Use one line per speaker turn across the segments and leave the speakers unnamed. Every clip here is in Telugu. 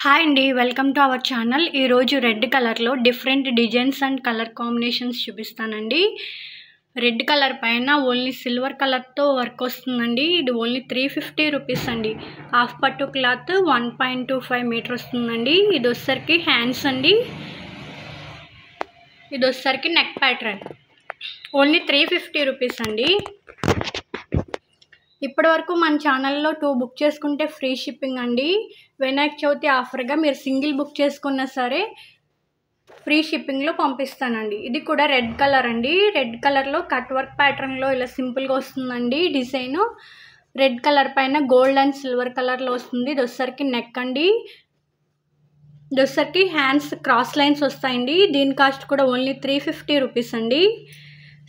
హాయ్ అండి, వెల్కమ్ టు అవర్ ఛానల్. ఈరోజు రెడ్ కలర్లో different designs and colour combinations చూపిస్తానండి. రెడ్ కలర్ పైన ఓన్లీ సిల్వర్ కలర్తో వర్క్ వస్తుందండి. ఇది ఓన్లీ 350 రూపీస్ అండి. హాఫ్ పట్టు క్లాత్ 1.25 మీటర్ వస్తుందండి. ఇది వచ్చేసరికి హ్యాండ్స్ అండి. ఇది వచ్చేసరికి నెక్ ప్యాటర్న్. ఓన్లీ 350 రూపీస్ అండి. ఇప్పటి వరకు మన ఛానల్లో 2 బుక్ చేసుకుంటే ఫ్రీ షిప్పింగ్ అండి. వినాయక చవితి ఆఫర్గా మీరు సింగిల్ బుక్ చేసుకున్నా సరే ఫ్రీ షిప్పింగ్లో పంపిస్తానండి. ఇది కూడా రెడ్ కలర్ అండి. రెడ్ కలర్లో కట్ వర్క్ ప్యాటర్న్లో ఇలా సింపుల్గా వస్తుందండి. డిజైను రెడ్ కలర్ పైన గోల్డ్ అండ్ సిల్వర్ కలర్లో వస్తుంది. ఇది వచ్చేసరికి నెక్ అండి. ఇది వచ్చేసరికి హ్యాండ్స్ క్రాస్ లైన్స్ వస్తాయండి. దీని కాస్ట్ కూడా ఓన్లీ 350 రూపీస్ అండి.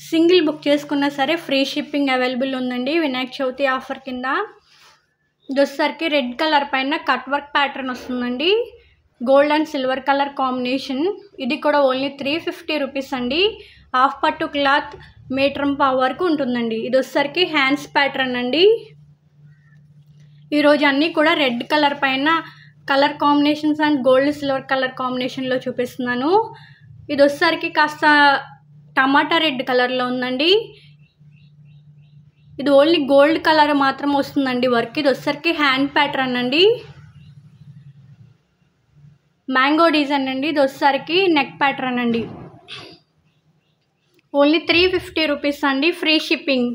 సింగిల్ బుక్ చేసుకున్నా సరే ఫ్రీ షిప్పింగ్ అవైలబుల్ ఉందండి వినాయక చవితి ఆఫర్ కింద. ఇది వచ్చేసరికి రెడ్ కలర్ పైన కట్ వర్క్ ప్యాటర్న్ వస్తుందండి. Gold and silver colour combination. ఇది కూడా ఓన్లీ 350 రూపీస్ అండి. హాఫ్ పట్టు క్లాత్ మీటర్ పావు వరకు ఉంటుందండి. ఇది వచ్చేసరికి హ్యాండ్స్ ప్యాటర్న్ అండి. ఈరోజు అన్నీ కూడా రెడ్ కలర్ పైన colour combinations and gold silver colour కాంబినేషన్లో చూపిస్తున్నాను. ఇది వచ్చేసరికి కాస్త టమాటా రెడ్ కలర్లో ఉందండి. ఇది ఓన్లీ గోల్డ్ కలర్ మాత్రం వస్తుందండి వర్క్. ఇది వచ్చేసరికి హ్యాండ్ ప్యాటర్న్ అండి. మ్యాంగో డిజైన్ అండి. ఇది వచ్చేసరికి నెక్ ప్యాటర్న్ అండి. ఓన్లీ 350 రూపీస్ అండి. Free shipping.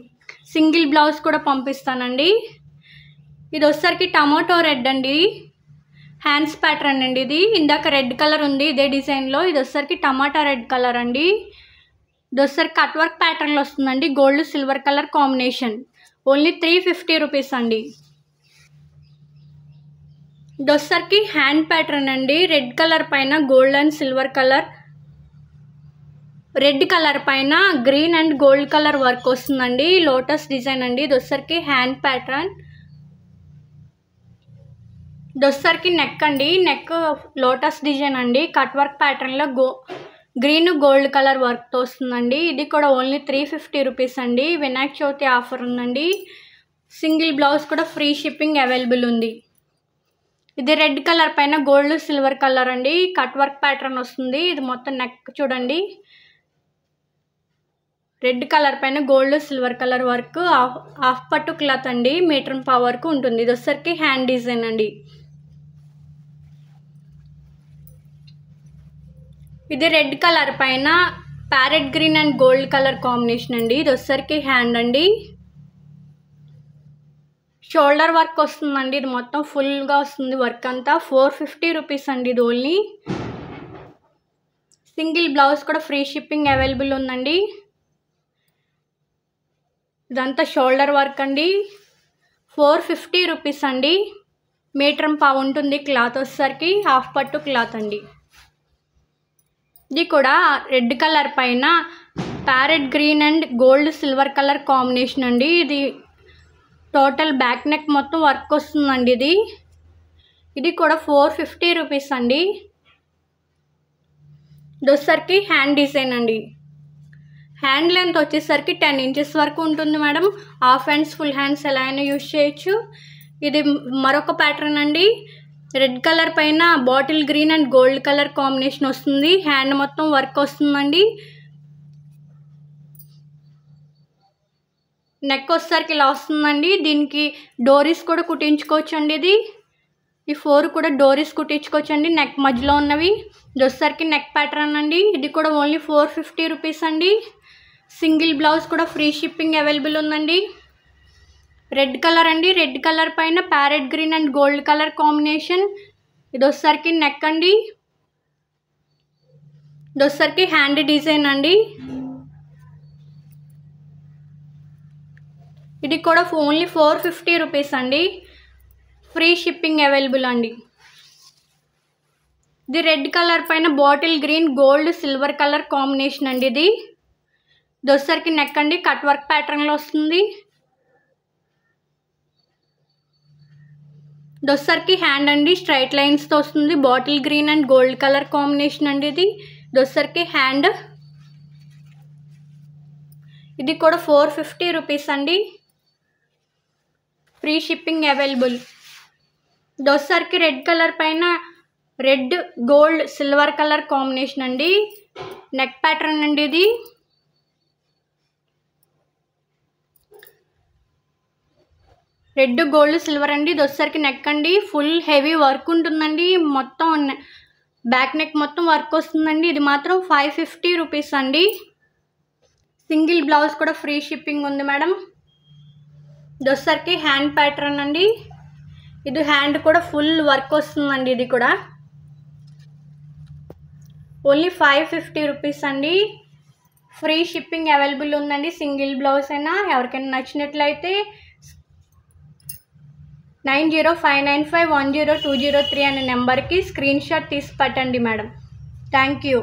సింగిల్ బ్లౌజ్ కూడా పంపిస్తానండి. ఇది వచ్చేసరికి టమాటో రెడ్ అండి. హ్యాండ్స్ ప్యాటర్న్ అండి. ఇది ఇందాక రెడ్ కలర్ ఉంది ఇదే డిజైన్లో. ఇది వచ్చేసరికి టమాటా రెడ్ కలర్ అండి. ఇది వచ్చేసరికి కట్ వర్క్ ప్యాటర్న్లో వస్తుందండి. Gold silver colour combination. Only 350 rupees అండి. ఇది వచ్చేసరికి హ్యాండ్ ప్యాటర్న్ అండి. రెడ్ కలర్ పైన gold and silver colour, red colour పైన green and gold colour work వస్తుందండి. లోటస్ డిజైన్ అండి. ఇది వచ్చేసరికి హ్యాండ్ ప్యాటర్న్. ఇది వచ్చేసరికి నెక్ అండి. నెక్ లోటస్ డిజైన్ అండి. కట్ వర్క్ ప్యాటర్న్లో గ్రీన్ గోల్డ్ కలర్ వర్క్తో వస్తుందండి. ఇది కూడా ఓన్లీ 350 రూపీస్ అండి. వినాయక చవితి ఆఫర్ ఉందండి. సింగిల్ బ్లౌజ్ కూడా ఫ్రీ షిప్పింగ్ అవైలబుల్ ఉంది. ఇది రెడ్ కలర్ పైన గోల్డ్ సిల్వర్ కలర్ అండి. కట్ వర్క్ ప్యాటర్న్ వస్తుంది. ఇది మొత్తం నెక్ చూడండి. రెడ్ కలర్ పైన gold silver colour work. Half పట్టు క్లాత్ అండి. మీటర్ పావు వరకు ఉంటుంది. ఇది వచ్చేసరికి హ్యాండ్ డిజైన్ అండి. ఇది రెడ్ కలర్ పైన parrot green and gold colour combination అండి. ఇది వచ్చేసరికి హ్యాండ్ అండి. షోల్డర్ వర్క్ వస్తుందండి. ఇది మొత్తం ఫుల్గా వస్తుంది వర్క్ అంతా. 450 రూపీస్ అండి. ఇది ఓన్లీ సింగిల్ బ్లౌజ్ కూడా ఫ్రీ షిప్పింగ్ అవైలబుల్ ఉందండి. ఇదంతా షోల్డర్ వర్క్ అండి. 450 రూపీస్ అండి. మీటర్ పావు ఉంటుంది క్లాత్ వచ్చేసరికి. హాఫ్ పట్టు క్లాత్ అండి. ఇది కూడా రెడ్ కలర్ పైన parrot green and gold silver colour combination అండి. ఇది టోటల్ బ్యాక్ నెక్ మొత్తం వర్క్ వస్తుందండి. ఇది కూడా 450 రూపీస్ అండి. ఇది వచ్చేసరికి హ్యాండ్ డిజైన్ అండి. హ్యాండ్ లెంత్ వచ్చేసరికి 10 ఇంచెస్ వరకు ఉంటుంది madam. Half hands full hands ఎలా అయినా యూజ్ చేయొచ్చు. ఇది మరొక ప్యాటర్న్ అండి. రెడ్ కలర్ పైన bottle green and gold colour combination వస్తుంది. హ్యాండ్ మొత్తం వర్క్ వస్తుందండి. నెక్ వచ్చేసరికి ఇలా వస్తుందండి. దీనికి డోరీస్ కూడా కుట్టించుకోవచ్చు అండి. ఈ 4 కూడా డోరీస్ కుట్టించుకోవచ్చు అండి నెక్ మధ్యలో ఉన్నవి. ఇది వచ్చేసరికి నెక్ ప్యాటర్న్ అండి. ఇది కూడా ఓన్లీ 450 రూపీస్ అండి. సింగిల్ బ్లౌజ్ కూడా ఫ్రీ షిప్పింగ్ అవైలబుల్ ఉందండి. రెడ్ కలర్ అండి. రెడ్ కలర్ పైన parrot green and gold colour combination. ఇది వచ్చేసరికి నెక్ అండి. ఇది వచ్చేసరికి హ్యాండ్ డిజైన్ అండి. ఇది కూడా ఓన్లీ 450 రూపీస్ అండి. ఫ్రీ షిప్పింగ్ అవైలబుల్ అండి. ఇది రెడ్ కలర్ పైన bottle green gold silver colour combination అండి. ఇది వచ్చేసరికి నెక్ అండి. కట్ వర్క్ ప్యాటర్న్లో వస్తుంది. ఇది వచ్చేసరికి హ్యాండ్ అండి. స్ట్రైట్ లైన్స్తో వస్తుంది. Bottle green and gold colour combination అండి. ఇది వచ్చేసరికి హ్యాండ్. ఇది కూడా 450 రూపీస్ అండి. Free shipping available. ఇది వచ్చేసరికి రెడ్ కలర్ పైన red gold silver colour combination అండి. నెక్ ప్యాటర్న్ అండి ఇది. రెడ్ గోల్డ్ సిల్వర్ అండి. ఇది వచ్చేసరికి నెక్ అండి. ఫుల్ హెవీ వర్క్ ఉంటుందండి. మొత్తం బ్యాక్ నెక్ మొత్తం వర్క్ వస్తుందండి. ఇది మాత్రం 550 రూపీస్ అండి. సింగిల్ బ్లౌజ్ కూడా ఫ్రీ షిప్పింగ్ ఉంది మేడం. ఇది వచ్చేసరికి హ్యాండ్ ప్యాటర్న్ అండి. ఇది హ్యాండ్ కూడా ఫుల్ వర్క్ వస్తుందండి. ఇది కూడా ఓన్లీ 550 రూపీస్ అండి. ఫ్రీ షిప్పింగ్ అవైలబుల్ ఉందండి. సింగిల్ బ్లౌజ్ అయినా ఎవరికైనా నచ్చినట్లయితే 9059510203 అనే నెంబర్కి స్క్రీన్ షాట్ తీసి పెట్టండి మేడం. Thank you.